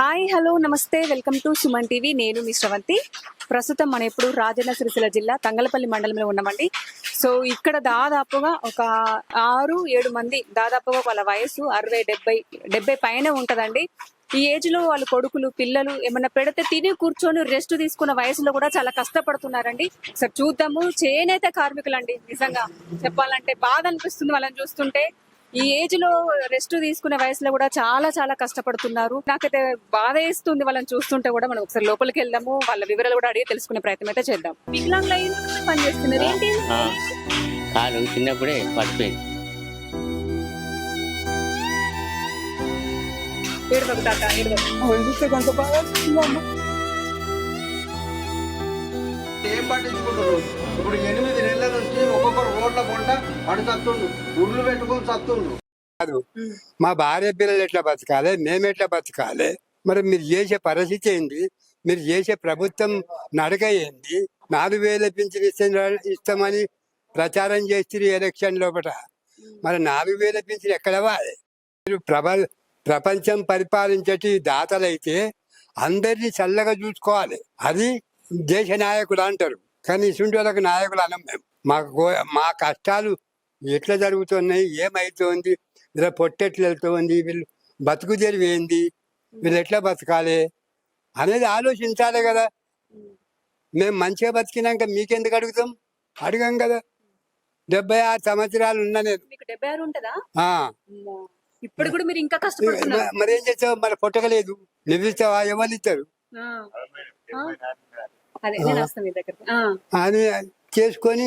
Hi hello నమస్తే welcome to Suman TV. నేను మీ శ్రవంతి. ప్రస్తుతం మనం ఇప్పుడు రాజన్న సిరిసిల్ల జిల్లా తంగలపల్లి మండలంలో ఉన్నామండి. సో ఇక్కడ దాదాపుగా ఒక 6-7 మంది, దాదాపుగా వాళ్ళ వయసు 60-70 పైన ఉంటదండి. ఈ ఏజ్ లో వాళ్ళ కొడుకులు పిల్లలు ఏమన్నా పెడితే తిని కూర్చొని రెస్ట్ తీసుకున్న వయసులో కూడా చాలా కష్టపడుతున్నారండి. ఒకసారి చూద్దాము. చేనేత కార్మికులండి, నిజంగా చెప్పాలంటే బాధ అనిపిస్తుంది వాళ్ళని చూస్తుంటే. ఈ ఏజ్ లో రెస్ట్ తీసుకునే వయసులో కూడా చాలా చాలా కష్టపడుతున్నారు. నాకైతే బాధ వేస్తుంది వాళ్ళని చూస్తుంటే కూడా. మనం ఒకసారి లోపలికి వెళ్దాము, వాళ్ళ వివరాలు కూడా అడిగి తెలుసుకునే ప్రయత్నం అయితే చేద్దాం. వికలాంగులు ఎందుకు పని చేస్తున్నారు ఏంటి? కాలు చిన్నప్పుడే పడిపోయింది. ఏడువకు తాత, ఏడువకు. కొంత బాగా ఏం పట్టించుకుంటారు. ఇప్పుడు 8 నెలల నుంచి ఒక్కొక్కరు రోడ్ల పొంట పడి చత్తుండు, ఉర్లు పెట్టుకొని చత్తుండు. మా భార్య పిల్లలు ఎట్లా బతకాలి, మేము ఎట్లా బతకాలి? మరి మీరు చేసే పరిస్థితి ఏంది? మీరు చేసే ప్రభుత్వం నడక ఏంది? 4,000 పింఛన్ ఇస్తామని ప్రచారం చేస్తారు ఎలక్షన్ లోపల. మరి 4,000 పింఛన్ ఎక్కడ వాలి? మీరు ప్రపంచం పరిపాలించే దాతలైతే అందరినీ చల్లగా చూసుకోవాలి. అది దేశ నాయకులు అంటారు, కానీ ఇసుంటి వాళ్ళకి నాయకులు అనం మేము. మా కష్టాలు ఎట్లా జరుగుతున్నాయి, ఏమైతుంది, వీళ్ళ పొట్టెట్లు వెళ్తుంది, వీళ్ళు బతుకు తెరివి ఏంది, వీళ్ళు ఎట్లా బతకాలి అనేది ఆలోచించాలి కదా. మేము మంచిగా బతికినాక మీకెందుకు అడుగుతాం? అడగం కదా. 76 సంవత్సరాలు ఉన్నా నేను. మీకు 76 ఉంటదా? ఇప్పుడు కూడా మీరు ఇంకా కష్టపడుతున్నారు. మరి ఏం చేస్తావు? మరి పొట్టకలేదు, నువ్వు ఇస్తావా? ఎవరు ఇస్తారు అని చేసుకొని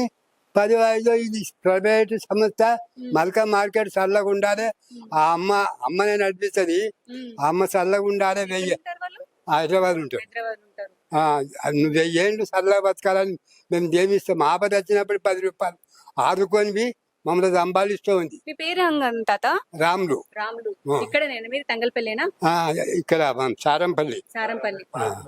10 ఇది ప్రైవేట్ సంస్థ మల్కా మార్కెట్ చల్లగా ఉండాలి. ఆ అమ్మనే నడిపిస్తుంది. ఆ అమ్మ చల్లగా ఉండాలి. హైదరాబాద్ ఉంటారు. నువ్వు 1000 ఏళ్ళు చల్లగా బతకాలని మేము దేమిస్తాం. ఆపద వచ్చినప్పుడు 10 రూపాయలు ఆదుకొని మమ్మల్ని సంపాదిస్తూ ఉంది. మీ పేరు తాత? రాములు. ఇక్కడ మీరు తంగలపల్లినా? ఇక్కడ సారంపల్లి.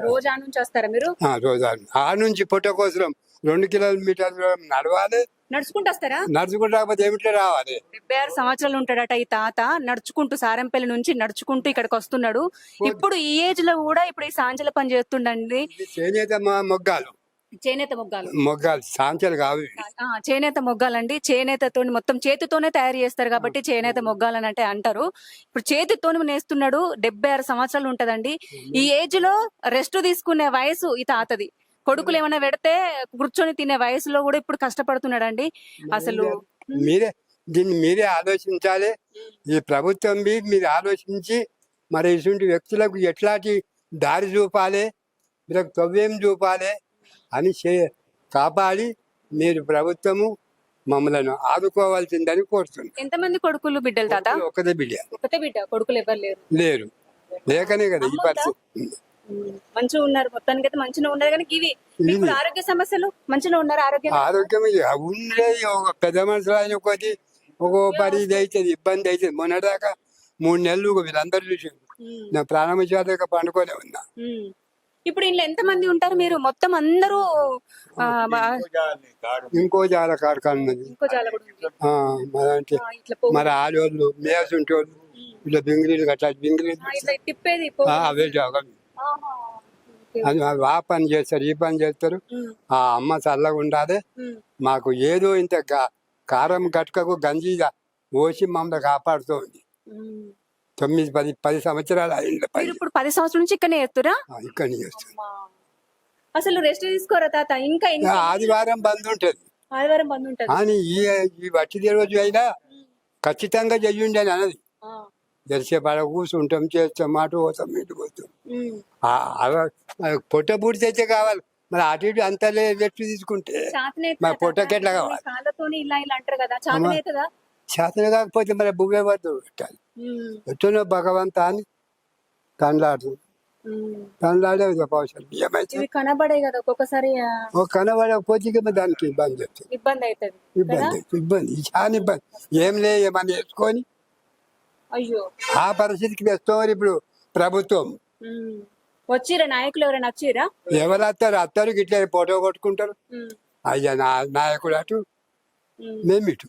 రోజా నుంచి వస్తారా మీరు? రోజా ఆ నుంచి పుట్ట కోసం 2 కిలోమీటర్లు నడవాలి. నడుచుకుంటూ వస్తారా? నడుచుకుంటూ రాకపోతే ఏమిట్లో రావాలి. 76 సంవత్సరాలు ఉంటాడట ఈ తాత. నడుచుకుంటూ సారంపల్లి నుంచి నడుచుకుంటూ ఇక్కడికి వస్తున్నాడు. ఇప్పుడు ఈ ఏజ్ లో కూడా ఇప్పుడు ఈ సాంజల పని చేస్తుండండి. చేనేత మొగ్గాలు, చేనేత మొగ్గాలు సాంచలు కావు. చేనేత మొగ్గాలండి. చేనేతతో మొత్తం చేతితోనే తయారు చేస్తారు కాబట్టి చేనేత మొగ్గాలని అంటే అంటారు. ఇప్పుడు చేతితోనే నేస్తున్నాడు. 76 సంవత్సరాలు ఉంటదండి. ఈ ఏజ్ లో రెస్ట్ తీసుకునే వయసు ఈ తాతది. కొడుకులు ఏమైనా పెడితే కూర్చొని తినే వయసులో కూడా ఇప్పుడు కష్టపడుతున్నాడండి. అసలు మీరే ఆలోచించాలి. ఈ ప్రభుత్వం మీరు ఆలోచించి మరి ఇటువంటి వ్యక్తులకు ఎట్లాంటి దారి చూపాలి, వీళ్ళకి తవ్వేం చూపాలి అని కాపాడి మీరు ప్రభుత్వము మమ్మల్ని ఆదుకోవాల్సిందని కోరుతున్నాను. ఎంతమంది కొడుకులు బిడ్డలు తాత? ఒకటే బిడ్డ. కొడుకులు ఎవరు లేరు. లేకనే కదా ఈ పరిస్థితి. మంచిగా ఉన్నారు, మొత్తానికి అయితే మంచిగా ఉన్నారు. కానీ ఇవి ఆరోగ్య సమస్యలు మంచిగా ఉన్నారు. ఆరోగ్యం ఉండే ఒక పెద్ద మనుషులు ఆయన ఒకటి ఒక పరి ఇది అవుతుంది, ఇబ్బంది అవుతుంది. మొన్నదాకా 3 నెలలు వీళ్ళందరూ చూసారు. నా ప్రాణం చేత పండుకోలే ఉన్నా. ఇప్పుడు ఇంట్లో ఎంత మంది ఉంటారు మీరు? మొత్తం అందరూ ఇంకో చాలా కార్ఖాన మరి ఆడోళ్ళు మేసుంటోళ్ళు ఇట్లా బింగిలీలు కట్టాలి. బింగిలీలు అవే జాగం అది ఆ పని చేస్తారు, ఈ పని చేస్తారు. ఆ అమ్మ చల్లగా ఉండాలి. మాకు ఏదో ఇంత కారం గట్కకు గంజిగా పోసి మమ్మల్ని కాపాడుతూ ఉంది. 9-10 సంవత్సరాలు అయింది. ఇప్పుడు 10 సంవత్సరాల నుంచి ఇక్కడనే చేస్తురా? ఇక్కడనే చేస్తారు. అసలు రెస్ట్ తీసుకోరా తాత? ఇంకా ఆదివారం బంద్ ఉంటది. కానీ ఈ వట్టి రోజు అయినా ఖచ్చితంగా చెయ్యండి అని అన్నది. జరిసేపాడ కూర్చుంటాం, చేస్తాం, అటు పోతాం, ఇటు పోతాం. పొట్ట పూర్తి అయితే కావాలి. మరి అటు ఇటు అంతా రెస్ట్ తీసుకుంటే మరి పొట్టకెట్లా కావాలి? చేతనే కాకపోతే మరి బువ్వే పడుతూ పెట్టాలి. ఎట్టునో భగవంతా అని తండ్లాడుతుంది. తండ్లాడే బియ్యమైతే కనబడే కదా ఒక్కొక్కసారి. కనబడకపోతే దానికి ఇబ్బంది చాలా ఇబ్బంది. ఏం లే ఏమన్నా వేసుకొని అయ్యో ఆ పరిస్థితికి తెస్తామని ఇప్పుడు ప్రభుత్వం. వచ్చిరా నాయకులు? ఎవరైనా వచ్చిరా? ఎవరు అత్తారు ఇట్లా ఫోటో కొట్టుకుంటారు. అయ్యా నాయకుడు అటు, మేము ఇటు.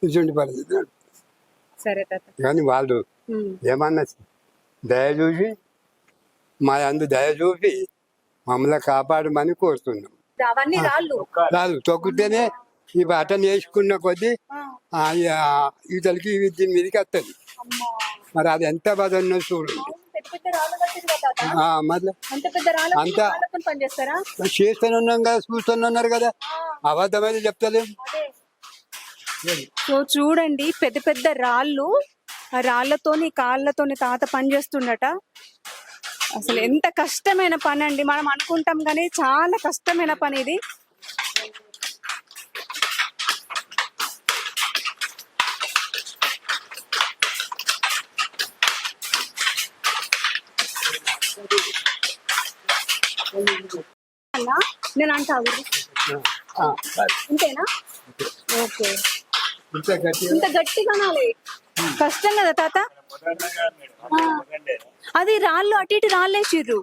ఇటువంటి పరిస్థితి. సరే తాత. కానీ వాళ్ళు ఏమన్నా దయ చూసి మా అందు దయ చూపి మమ్మల్ని కాపాడమని కోరుతున్నాం. అవన్నీ రాళ్ళు. రాదు తొక్కితేనే ఈ బటన్ వేసుకున్న కొద్దీ ఇతలకి దీని మీదకి వస్తుంది. మరి అది ఎంత బాధ ఉన్నది చూడండి. పెద్ద పెద్ద రాళ్ళు కట్టిరు కదా తాత. మళ్ళీ అంత పెద్ద రాళ్ళు అంతా పని చేస్తారా? చేస్తూనే ఉన్నాం కదా, చూస్తూనే ఉన్నారు కదా, అబద్ధమైతే చెప్తలేం. సో చూడండి, పెద్ద పెద్ద రాళ్ళు, ఆ రాళ్లతోని కాళ్ళతోని తాత పని చేస్తుండట. అసలు ఎంత కష్టమైన పని అండి. మనం అనుకుంటాం కానీ చాలా కష్టమైన పని ఇది. అన్నా నేను అంటా ఇంతేనా? ఓకే, ఇంత గట్టిగా అనాలి. కష్టం కదా తాత. అది రాళ్ళు అటు ఇటు రాళ్ళు వేసిర్రు.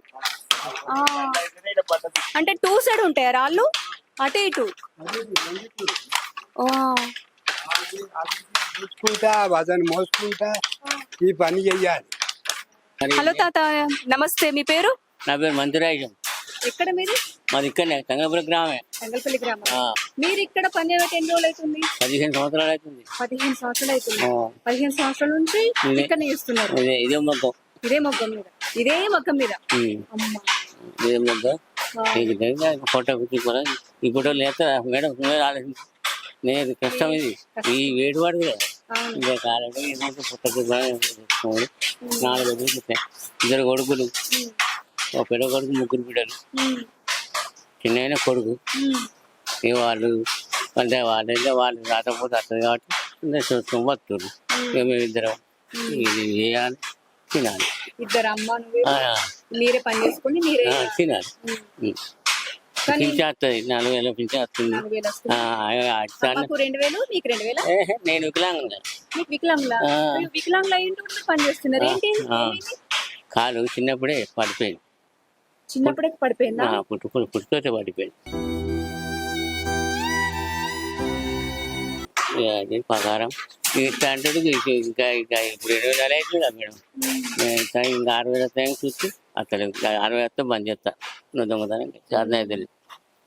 అంటే 2 సైడ్ ఉంటాయా రాళ్ళు, అటు ఇటు? చూసుకుంటా వజన్ మోసుకుంటా ఈ పని చెయ్యాలి. హలో తాత, నమస్తే. మీ పేరు? నా పేరు మంత్రిరాజం. ఎక్కడ మీది? మాది ఇక్కడనే తంగపురం గ్రామే. తంగల్పల్లి గ్రామం. మీరు ఇక్కడ పని చేయబట్టి ఎన్ని రోజులు అవుతుంది? 15 సంవత్సరాలు అవుతుంది. 15 సంవత్సరాలు అవుతుంది. 15 సంవత్సరాల నుంచి ఇక్కడ చేస్తున్నారు. ఇదే మొగ్గం. ఇదే మొగ్గం మీద, ఇదే మొగ్గం మీద. అమ్మా, ఇదే మొగ్గం. ఫోటో ఈ ఫోటో లేదా మేడం ఆలోచించి నేను కష్టం ఇది. ఈ వేడి పడదు కదా, ఇదే కాలంలో ఏమంటే పుట్టకు 4 రోజులు. 2 కొడుకులు, ఒక పెద్ద కొడుకు, 3 బిడ్డలు. చిన్న కొడుకు. ఇక వాళ్ళు అంటే వాళ్ళు రాకపోతే వస్తుంది కాబట్టి చూసుకొని బతుకుతారు. ఇక మేము ఇద్దరం ఇది చేయాలి, తినాలి. ఇద్దరు అమ్మ మీరే పని చేసుకుని మీరే తినాలి. పింఛన్ వస్తుంది, 4,000 పింఛన్ వస్తుంది. 2,000 మీకు 2,000? నేను వికలాంగులా. మీకు వికలాంగులా? వికలాంగులు అయ్యింటూ పని చేస్తున్నారు ఏంటి? కాలు చిన్నప్పుడే పడిపోయింది. చిన్నప్పుడే పడిపోయిందా? పుట్టుకొచ్చే పడిపోయింది. అది ప్రకారం ఇట్లా అంటే ఇంకా ఇప్పుడు 20,000 అవుతుంది కదా మేడం. ఇంకా 6,000 చూసి అసలు 60,000 బంద్ చేస్తా. దొంగతనం సాధన అయితే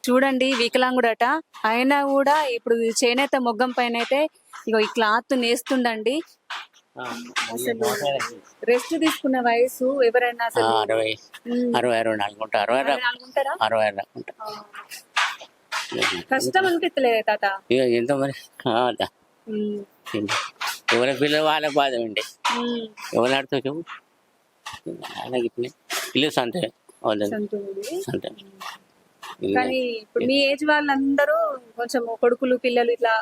చూడండి, వికలాంగుడట అయినా కూడా ఇప్పుడు చేనేత మొగ్గం పైన అయితే ఇగో ఈ క్లాత్ నేస్తుండండి. అసలు రెస్ట్ తీసుకున్న వయసు ఎవరైనా అసలు 60-64 ఉంటారు. 60 కష్టం అనిపించలేదు తాత? ఇక ఎంత మరి కావాలా? ఎవరి పిల్లలు వాళ్ళ బాధ ఉండే ఎవరు ఆడుతూ చెప్పు. అలాగే ఇల్లు సంతే సంతే. కానీ ఇప్పుడు మీ ఏజ్ వాళ్ళందరూ కొంచెం కొడుకులు పిల్లలు ఇట్లా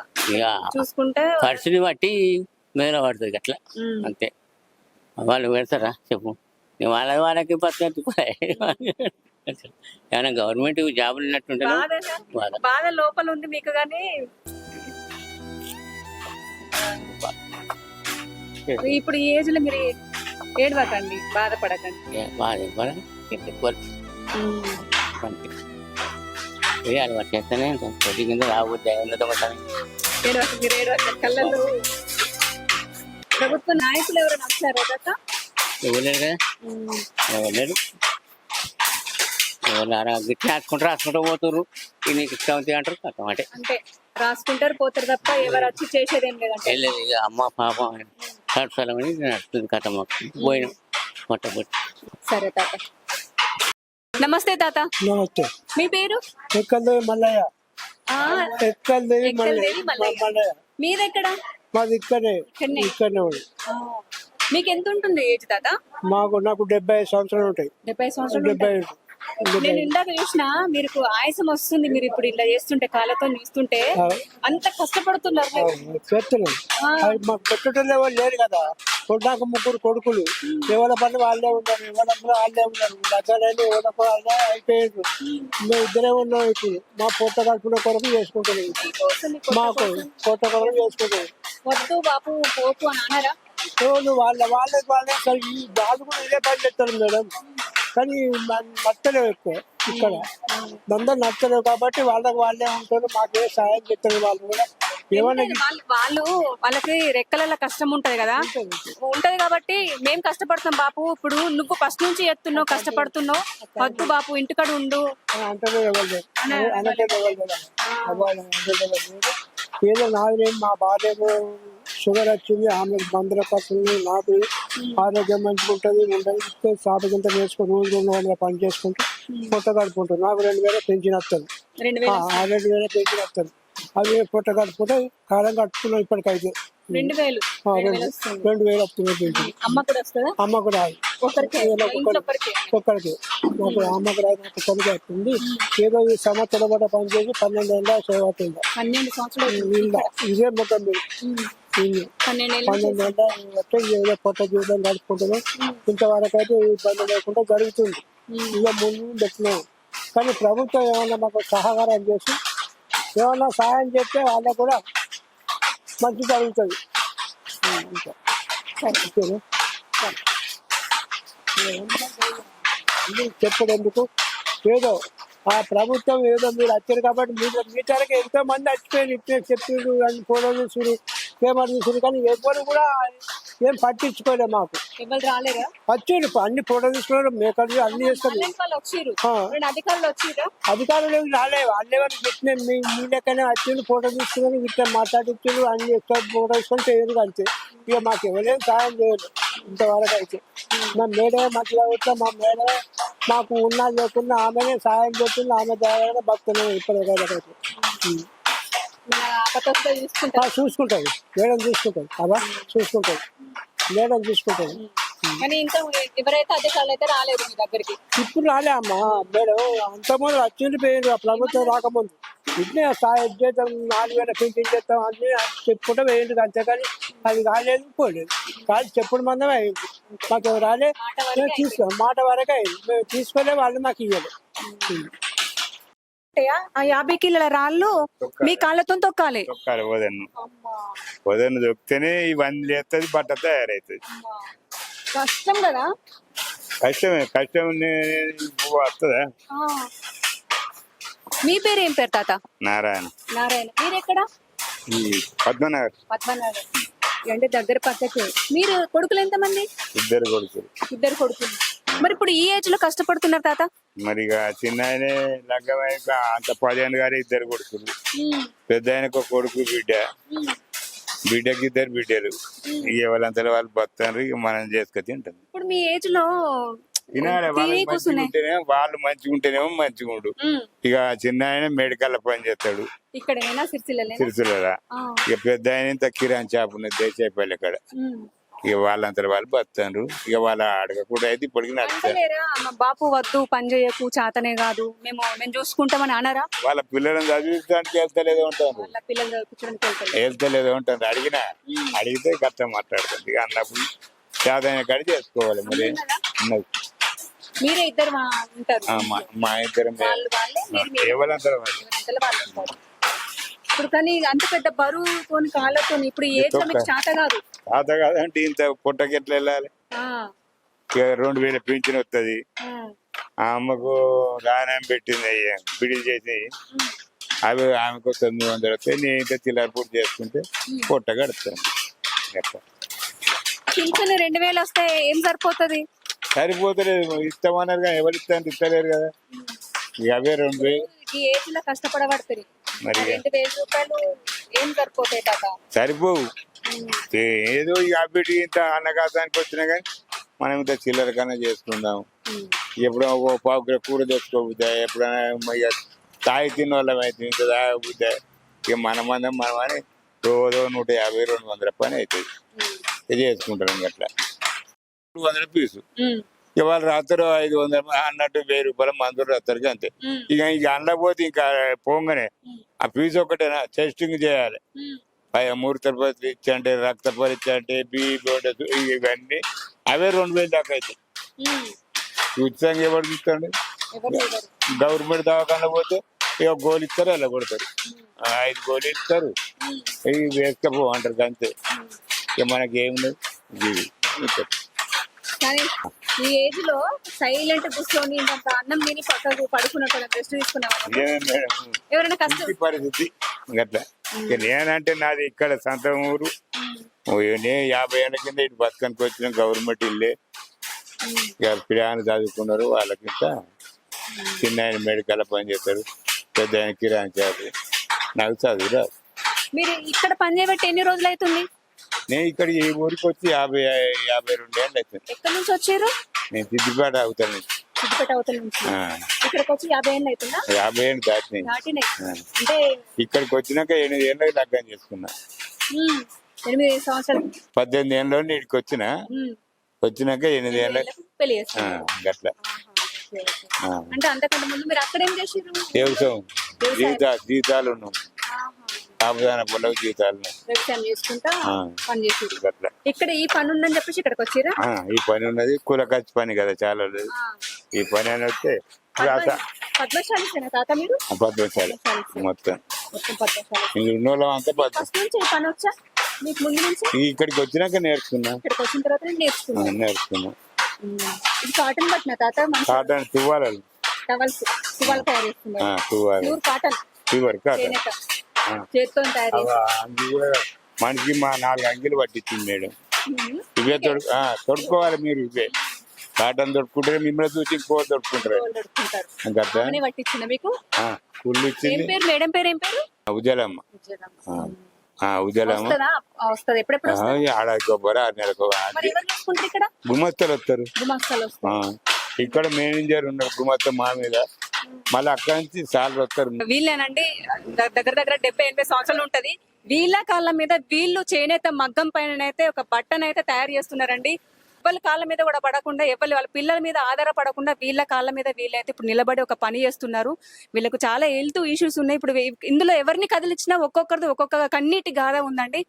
చూసుకుంటే ఖర్చుని బట్టి మేర పడుతుంది అట్లా అంతే. వాళ్ళు పెడతారా చెప్పు? వాళ్ళకి పద్ధతి ఏమైనా గవర్నమెంట్ జాబులు ఉన్నట్టుంటే బాధ లోపల ఉంది మీకు. కానీ ఇప్పుడు ఈ ఏజ్ లో మీరు ఏడవకండి, బాధపడకండి. అలవాటు చేస్తానే కొద్ది కింద రాబోద్ది కళ్ళల్లో. ప్రభుత్వ నాయకులు ఎవరైనా వచ్చారు కదా? ఎవరు కదా, ఎవరు గిట్టి రాసుకుంటూ పోతున్నారు. నీకు ఇష్టం అంటారు కథం అంటే రాసుకుంటారు పోతారు తప్ప ఎవరు వచ్చి చేసేది ఏం లేదంటే. ఇక అమ్మ పాప కడుపులమని నడుస్తుంది కథ పోయినాం మొట్టమొదటి. సరే తాత. నమస్తే తాత. నమస్తే. మీ పేరు? ఎక్కడదేవి మల్లయ్య. ఎక్కడదేవి మల్లయ్య. మీదెక్కడ? మాది ఇక్కడే. మీకు ఎంత ఉంటుంది ఏజ్ తాత? నాకు 75 సంవత్సరాలు ఉంటాయి. 70 సంవత్సరాలు. నేను ఇందాక చూసిన మీకు ఆయాసం వస్తుంది, మీరు ఇప్పుడు ఇట్లా చేస్తుంటే కాళ్ళతో తీస్తుంటే అంత కష్టపడుతున్నారు. మాకు పెట్టడం ఎవరు లేరు కదా. నాకు 3 కొడుకులు, ఎవరి పని వాళ్ళే ఉన్నారు, ఎవరందరూ వాళ్ళే ఉన్నారు. దగ్గరైనా ఎవరికి వాళ్ళే అయిపోయారు. మేము ఇద్దరే ఉన్నాం. ఇప్పుడు మా పొట్ట కడుపున కొరకు చేసుకుంటాం. మాకు పొట్ట కొరకు చేసుకుంటాం. వద్దు బాపు పోపు అని అన్నారా? వాళ్ళే సరే ఈ బాధ కూడా ఇదే పని చేస్తారు మేడం. కానీ నచ్చలేవు ఎక్కువ ఇక్కడ అందరూ నచ్చలేవు కాబట్టి వాళ్ళకి వాళ్ళే ఉంటారు. మాకే సాయం చేస్తారు వాళ్ళు కూడా. ఏమన్నా వాళ్ళకి రెక్కల కష్టం ఉంటది కదా, ఉంటది కాబట్టి మేము కష్టపడతాం బాపు, ఇప్పుడు నువ్వు ఫస్ట్ నుంచి ఎత్తున్నావు కష్టపడుతున్నావు, వద్దు బాపు ఇంటికాడ ఉండు అంటనే ఎవరు అనటే ఏదో నాకు నేను మా భార్యకు షుగర్ వచ్చింది, ఆమె మందుల ఖర్చులు, నాకు ఆరోగ్యం మంచిగా ఉంటుంది ఉండదు, సాపగింత వేసుకుని రోజు 200 పని చేసుకుంటూ పొట్ట కడుపుకుంటాను. నాకు 2000 పెంచిన వస్తుంది, 2000 పెంచిన వస్తుంది. అవి పొట్ట కడుపుకుంటే కాలం కట్టుకున్నాం. ఇప్పటికైతే 2000 2000 వస్తుంది పెంచింది. అమ్మకు రాదు, ఒక్కరికి నాకు అమ్మకు రాదు, నాకు కొనుగోలు వస్తుంది. ఏదో ఈ సంవత్సరం పాటు పనిచేసి 12 ఏళ్ళ సేవ అవుతుంది. 12 సంవత్సరాలు ఇదే మొత్తం 12 ఏళ్ళ వస్తే ఏదో పొట్ట జీవితం గడుపుకుంటున్నాం. ఇంతవరకు అయితే ఇబ్బంది లేకుండా జరుగుతుంది. ఇక ముందు పెట్టినాం. కానీ ప్రభుత్వం ఏమన్నా మాకు సహకారం చేసి ఏమన్నా సహాయం చేస్తే వాళ్ళకు కూడా మంచి జరుగుతుంది. చెప్పడం ఎందుకు, ఏదో ఆ ప్రభుత్వం ఏదో మీరు వచ్చారు కాబట్టి మీటర్కి ఎంతో మంది వచ్చిపోయారు, ఇట్టే చెప్పారు అని ఫోటో తీసుకుని పేపర్ తీసుకుని, కానీ ఎవరు కూడా ఏం పట్టించుకోలేదు. మాకు వచ్చారు అన్ని ఫోటో తీసుకున్నారు, మేకలు అన్ని చేస్తారు. అధికారులు రాలేదు, వాళ్ళేవారు పెట్టిన మీ లెక్కనే వచ్చి ఫోటో తీసుకుని ఇట్లా మాట్లాడించారు, అన్ని ఎక్కువ ఫోటో తీసుకొని చేయరు అంతే. ఇక మాకు ఎవరేం సాయం చేయరు ఇంతవరకు అయితే. మా మేడే మంచిగా వచ్చా, మా మేడే మాకు ఉన్నా లేకున్నా ఆమెనే సాయం చేస్తుంది, ఆమె ద్వారా భక్తులు ఇప్పటికైతే చూసుకుంటుంది. మేడం చూసుకుంటుంది అదా, చూసుకుంటుంది మేడం చూసుకుంటుంది. ఎవరైతే అధికారులు అయితే రాలేదు మీ దగ్గరికి, ఇప్పుడు రాలే అమ్మా మేడం. అంతకుముందు వచ్చింది పోయింది, ఆ ప్రభుత్వం రాకముందు ఇట్లే సాయం చేద్దాం, 4000 పెన్షన్ చేస్తాం అన్ని చెప్పుకుంటూ వేయండి అంతేకాని అది కాలేదు పోలేదు. కాదు చెప్పుడు మందమే అయింది, మాకు రాలే. మేము తీసుకో మాట వరకే అయింది, మేము తీసుకోలే, వాళ్ళు మాకు ఇవ్వలేదు. ఆ 50 కిలోల రాళ్ళు మీ కాళ్ళతో తొక్కాలి. వదన్ను దొక్కితేనే ఇవన్నీ లేస్తుంది, బట్ట తయారవుతుంది. కష్టం కదా, కష్టం వస్తుందా. మీ పేరు ఏం పేరు తాత? నారాయణ. మీరు ఎక్కడ? పద్మనగర్. అంటే దగ్గర పక్కకి. మీరు కొడుకులు ఎంతమంది? 2 కొడుకులు. 2 కొడుకులు. మరి ఇప్పుడు ఈ ఏజ్ లో కష్టపడుతున్నారు తాత? మరి ఇక చిన్న ఆయనే లగ్గమైన అంత 15 గారు 2 కొడుకులు, పెద్ద ఆయనకు కొడుకు బిడ్డకి 2 బిడ్డలు. ఇక వాళ్ళంతా వాళ్ళు బతారు, ఇక మనం చేసుకొని తింటాం. ఇప్పుడు మీ ఏజ్ లో తినాలి, వాళ్ళు మంచిగా ఉంటేనేమో మంచిగా ఉండు. ఇక చిన్న ఆయన మెడికల్ పని చేస్తాడు ఇక్కడ సిరిసిల్ల. ఇక పెద్ద ఆయన ఇంత కిరాణ్ షాప్ ఉన్నది దేశాపల్లి అక్కడ. ఇక వాళ్ళంతా వాళ్ళు బతారు, ఇక వాళ్ళ అడగ కూడా అయితే ఇప్పటికి నడుస్తారు. బాపు వద్దు పని చేయకు, చేతనే కాదు, మేము చూసుకుంటామని అన్నారా? వాళ్ళ పిల్లలను చదివించడానికి వెళ్తలేదో ఉంటారు, వెళ్తలేదో ఉంటారు. అడిగితే కష్టం మాట్లాడుతుంది. ఇక అన్నప్పుడు చేతనే కాడి చేసుకోవాలి. మరి మీరే ఇద్దరు ఉంటారు? మా ఇద్దరం ఎవరంతా ఇప్పుడు. కానీ అంత పెద్ద బరువు కాళ్ళతో ఇప్పుడు ఏజ్ లో మీకు చేత కాదు. చేత కాదంటే ఇంత పుట్టకి ఎట్లా వెళ్ళాలి? 2000 పింఛన్ వస్తుంది. ఆ అమ్మకు దానం పెట్టింది బిడిలు చేసి, అవి ఆమెకు 900 వస్తాయి. నేను ఇంత చిల్లర పూర్తి చేసుకుంటే పుట్ట కడుతాను. పింఛన్ 2000 వస్తే ఏం సరిపోతుంది? సరిపోతలేదు, ఇస్తామన్నారు కానీ ఎవరు ఇస్తాను ఇస్తలేరు కదా. ఇక అవే 2000 ఈ ఏజ్ లో కష్టపడబడుతుంది. మరి 2000 రూపాయలు ఏం సరిపోతాయి తాత? సరిపోవు. ఏదో ఈ అబ్బిటి ఇంత అన్నకాసానికి వచ్చినా కానీ మనం ఇంత చిల్లర కన్నా చేసుకుందాం. ఎప్పుడో ఒక పావు కూర తెచ్చుకోబుద్దా, ఎప్పుడైనా ఇక తాగి తిన్న వాళ్ళం అయితే ఇంత తాగబుద్దా. ఇక మనమందం మనమని రోజు 150-200 పని అవుతుంది. ఇది చేసుకుంటాం. అట్లా 200 పీసు. ఇక వాళ్ళు రాత్రి 500 అన్నట్టు 1000 రూపాయల మందులు రాత్రికి అంతే. ఇక అనలేకపోతే ఇంకా పోగానే ఆ ఫీజు ఒకటేనా టెస్టింగ్ చేయాలి. మూత్ర పరీక్ష అంటే, రక్త పరీక్ష అంటే, బీపీ ఇవన్నీ అవే 2000 దాకా అవుతాయి. ఉచితంగా ఎవరు చూస్తాండి? గవర్నమెంట్ దవాఖాన పోతే ఇక గోలు ఇస్తారు, అలా కొడతారు. 5 గోళీలు ఇస్తారు, ఇవి వేసుకపో అంటారు అంతే. ఇక మనకి ఏముంది. కానీ ఈ ఏజ్ లో సైలెంట్ కూర్చొని అన్నం తిని పక్కకు పడుకున్నట్టు రెస్ట్ తీసుకున్నాం. ఎవరైనా కష్టం పరిస్థితి అట్లా ఇక నేనంటే నాది ఇక్కడ సొంత ఊరు. నేను 50 ఏళ్ళ కింద ఇటు బతకనికి వచ్చిన గవర్నమెంట్ ఇల్లే. ఇక పిల్లలు చదువుకున్నారు, వాళ్ళకింత చిన్న ఆయన మెడికల్ పని చేస్తారు, పెద్ద ఆయన కిరాణా చేయాలి. నాకు చదువు రాదు. మీరు ఇక్కడ పని చేయబట్టి ఎన్ని రోజులు అవుతుంది? నేను ఇక్కడ ఈ ఊరికి వచ్చి 52 ఏళ్ళు అవుతుంది. ఎక్కడి నుంచి వచ్చారు? నేను సిద్దిపేట అవుతాను. సిద్దిపేట అవతల నుంచి ఇక్కడికి వచ్చి 50 ఏళ్ళు అవుతుందా? 50 ఏళ్ళు దాటినాయి. దాటినాయి. అంటే ఇక్కడికి వచ్చినాక 8 ఏళ్ళకి లగ్గం చేసుకున్నా. 8 సంవత్సరాలు 18 ఏళ్ళలో ఇక్కడికి వచ్చినాక 8 ఏళ్ళ పెళ్లి చేస్తారు. గట్ల అంటే అంతకంటే ముందు మీరు అక్కడ ఏం చేసారు? వ్యవసాయం జీతాలు ఉన్నాం, సాబుదాన పొలం జీతాలు ఉన్నాయి. వ్యవసాయం చేసుకుంటా పని చేసారు. గట్ల ఇక్కడ ఈ పని ఉందని చెప్పేసి ఇక్కడికి వచ్చారా? ఈ పని ఉన్నది కూలకచ్చి పని కదా, చాలా లేదు. ఈ పని అని వస్తే పద్మశాలిసేనా తాత మీరు? 10 సార్లు మొత్తం మొత్తం పద్మశాలి. ఇంక ఉన్నోళ్ళం అంతా ఫస్ట్ నుంచి ఈ పని వచ్చా మీకు? ముందు నుంచి ఇక్కడికి వచ్చినాక నేర్చుకున్నా. ఇక్కడికి వచ్చిన తర్వాత నేను నేర్చుకున్నా. ఇది కాటన్ పట్టిన తాత? కాటన్ తువ్వాలు టవల్స్ తువ్వాలు తయారు చేస్తున్నారు. తువ్వాలు ప్యూర్ కాటన్, ప్యూర్ కాటన్ చేనేత చేతితో తయారు చేస్తారు. అది కూడా మనకి మా 4 అంగిలు పట్టించింది మేడం. ఇవే తొడుక్కోవాలి మీరు. ఇవే కాటన్ తొడుక్కుంటారు, మిమ్మల్ని చూసి ఇంకో తొడుక్కుంటారు. అవన్నీ పట్టించిన మీకు? కుళ్ళు ఇచ్చింది. పేరు మేడం పేరు ఏం పేరు? ఉజలమ్మ. ఉజలమ్మ వస్తుంది. ఎప్పుడెప్పుడు ఆడ కొబ్బరి 6 నెలలకు ఇక్కడ గుమస్తలు వస్తారు. గుమస్తాలు వస్తారు. ఇక్కడ మేనేజర్ ఉన్నారు గుమస్త మా మీద, మళ్ళీ అక్కడి నుంచి సార్లు వస్తారు. వీళ్ళేనండి దగ్గర దగ్గర 70-80 సంవత్సరాలు ఉంటది. వీళ్ళ కాళ్ళ మీద వీళ్ళు చేనేత మగ్గం పైన అయితే ఒక బట్టనైతే తయారు చేస్తున్నారండి. ఎవరి కాళ్ళ మీద కూడా పడకుండా, ఎవరి వాళ్ళ పిల్లల మీద ఆధారపడకుండా వీళ్ళ కాళ్ళ మీద వీళ్ళైతే ఇప్పుడు నిలబడి ఒక పని చేస్తున్నారు. వీళ్ళకు చాలా హెల్త్ ఇష్యూస్ ఉన్నాయి. ఇప్పుడు ఇందులో ఎవరిని కదిలిచ్చినా ఒక్కొక్కరిది ఒక్కొక్క కన్నీటి గాథ ఉందండి.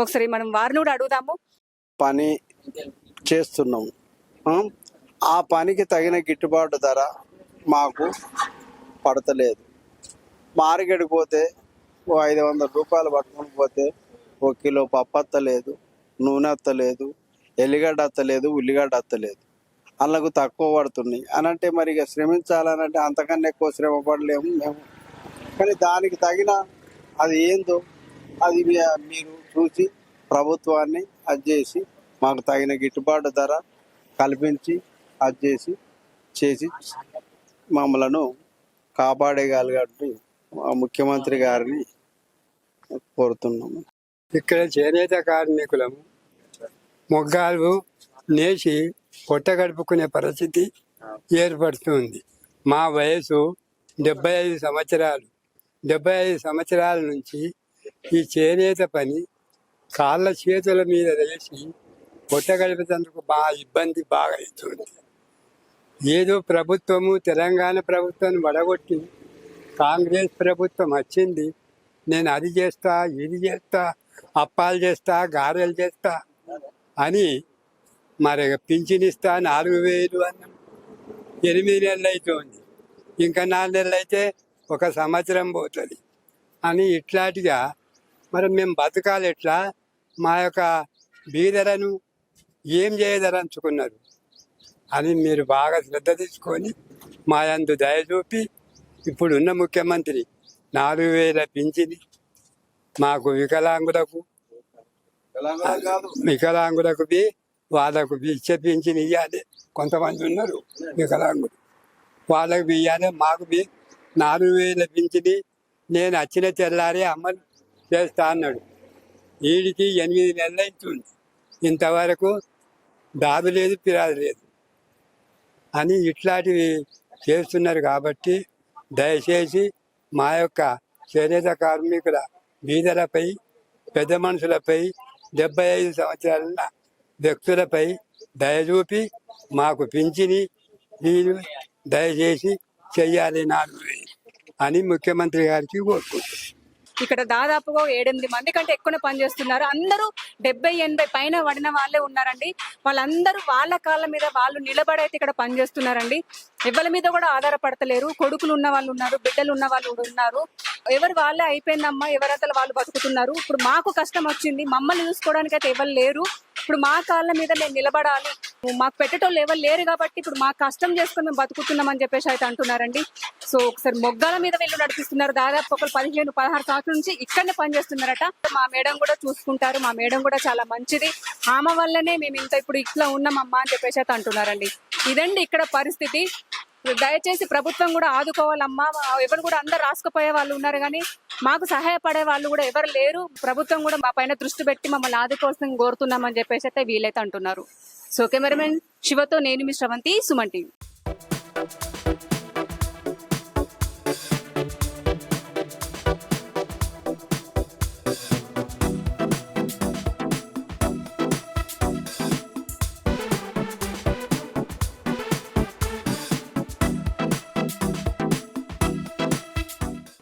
ఒకసారి మనం వారిని కూడా అడుగుదాము. పని చేస్తున్నాము, ఆ పనికి తగిన గిట్టుబాటు ధర మాకు పడతలేదు. మార్కెట్కి పోతే 500 రూపాయలు పట్టుకొని పోతే 1 కిలో పప్పు అత్తలేదు, నూనె అత్తలేదు, ఎల్లిగడ్డ అత్తలేదు, ఉల్లిగడ్డ అత్తలేదు. అందుకు తక్కువ పడుతున్నాయి అని అంటే మరి ఇక శ్రమించాలనంటే అంతకన్నా ఎక్కువ శ్రమ పడలేము మేము. కానీ దానికి తగిన అది ఏందో అది మీరు చూసి ప్రభుత్వాన్ని అది చేసి మాకు తగిన గిట్టుబాటు ధర కల్పించి అది చేసి మమ్మలను కాపాడేయగలిగి ముఖ్యమంత్రి గారిని కోరుతున్నాము. ఇక్కడ చేనేత కార్మికులము మొగ్గాలు నేసి పొట్ట గడుపుకునే పరిస్థితి ఏర్పడుతుంది. మా వయసు 75 సంవత్సరాలు. 75 సంవత్సరాల నుంచి ఈ చేనేత పని కాళ్ళ చేతుల మీద వేసి పొట్ట గడిపేందుకు ఇబ్బంది బాగా అవుతుంది. ఏదో ప్రభుత్వము తెలంగాణ ప్రభుత్వాన్ని వడగొట్టి కాంగ్రెస్ ప్రభుత్వం వచ్చింది, నేను అది చేస్తా ఇది చేస్తా అప్పాలు చేస్తా గారెలు చేస్తా అని మరి పింఛన్ ఇస్తా 4000 అన్నాం. 8 నెలలు అవుతుంది, ఇంకా 4 నెలలు అయితే 1 సంవత్సరం పోతుంది అని ఇట్లాంటిగా మరి మేము బతకాలి ఎట్లా? మా యొక్క బీదలను ఏం చేయదలంచుకున్నారు అని మీరు బాగా శ్రద్ధ తీసుకొని మా యందు దయ చూపి ఇప్పుడున్న ముఖ్యమంత్రి 4000 పింఛని మాకు వికలాంగులకు వాళ్ళకు ఇచ్చే పింఛని ఇవ్వాలి. కొంతమంది ఉన్నారు వికలాంగులు, వాళ్ళకు ఇవ్వాలి. మాకు 4000 పింఛని నేను వచ్చిన తెల్లారి అమలు చేస్తా అన్నాడు. వీడికి 8 నెలలు అవుతుంది, ఇంతవరకు దాదు లేదు పిరాదు లేదు అని ఇట్లాంటివి చేస్తున్నారు. కాబట్టి దయచేసి మా యొక్క చేనేత కార్మికుల బీదలపై, పెద్ద మనుషులపై, 75 సంవత్సరాల వ్యక్తులపై దయచూపి మాకు పింఛని మీరు దయచేసి చెయ్యాలి 4000 అని ముఖ్యమంత్రి గారికి కోరుకుంటున్నాను. ఇక్కడ దాదాపుగా 7-8 మంది కంటే ఎక్కువ పనిచేస్తున్నారు. అందరూ 70-80 పైన పడిన వాళ్ళే ఉన్నారండి. వాళ్ళందరూ వాళ్ళ కాళ్ళ మీద వాళ్ళు నిలబడైతే ఇక్కడ పనిచేస్తున్నారండి. ఎవరి మీద కూడా ఆధారపడతలేరు. కొడుకులు ఉన్న వాళ్ళు ఉన్నారు, బిడ్డలు ఉన్న వాళ్ళు కూడా ఉన్నారు. ఎవరు వాళ్ళే అయిపోయిందమ్మా, ఎవరంతలో వాళ్ళు బతుకుతున్నారు. ఇప్పుడు మాకు కష్టం వచ్చింది, మమ్మల్ని చూసుకోవడానికి అయితే ఎవరు లేరు. ఇప్పుడు మా కాళ్ళ మీద మేము నిలబడాలి, మాకు పెట్టేటోళ్ళు ఎవరు లేరు కాబట్టి ఇప్పుడు మా కష్టం చేసుకొని మేము బతుకుతున్నాం అని చెప్పేసి అయితే అంటున్నారండి. సో ఒకసారి మొగ్గాల మీద వీళ్ళు నడిపిస్తున్నారు. దాదాపు ఒక 15-16 సంవత్సరాల నుంచి ఇక్కడనే పనిచేస్తున్నారట. మా మేడం కూడా చూసుకుంటారు, మా మేడం కూడా చాలా మంచిది, ఆమె వల్లనే మేము ఇంత ఇప్పుడు ఇట్లా ఉన్నామమ్మా అని చెప్పేసి అయితే అంటున్నారండి. ఇదండి ఇక్కడ పరిస్థితి. దయచేసి ప్రభుత్వం కూడా ఆదుకోవాలమ్మా. ఎవరు కూడా అందరు రాసుకుపోయే వాళ్ళు ఉన్నారు కానీ మాకు సహాయపడే వాళ్ళు కూడా ఎవరు లేరు. ప్రభుత్వం కూడా మా పైన దృష్టి పెట్టి మమ్మల్ని ఆదుకోవాల్సింది కోరుతున్నామని చెప్పేసి అయితే వీలైతే అంటున్నారు. సో కెమెరామెన్ శివతో నేను మీ శ్రవంతి, సుమన్ టీవీ.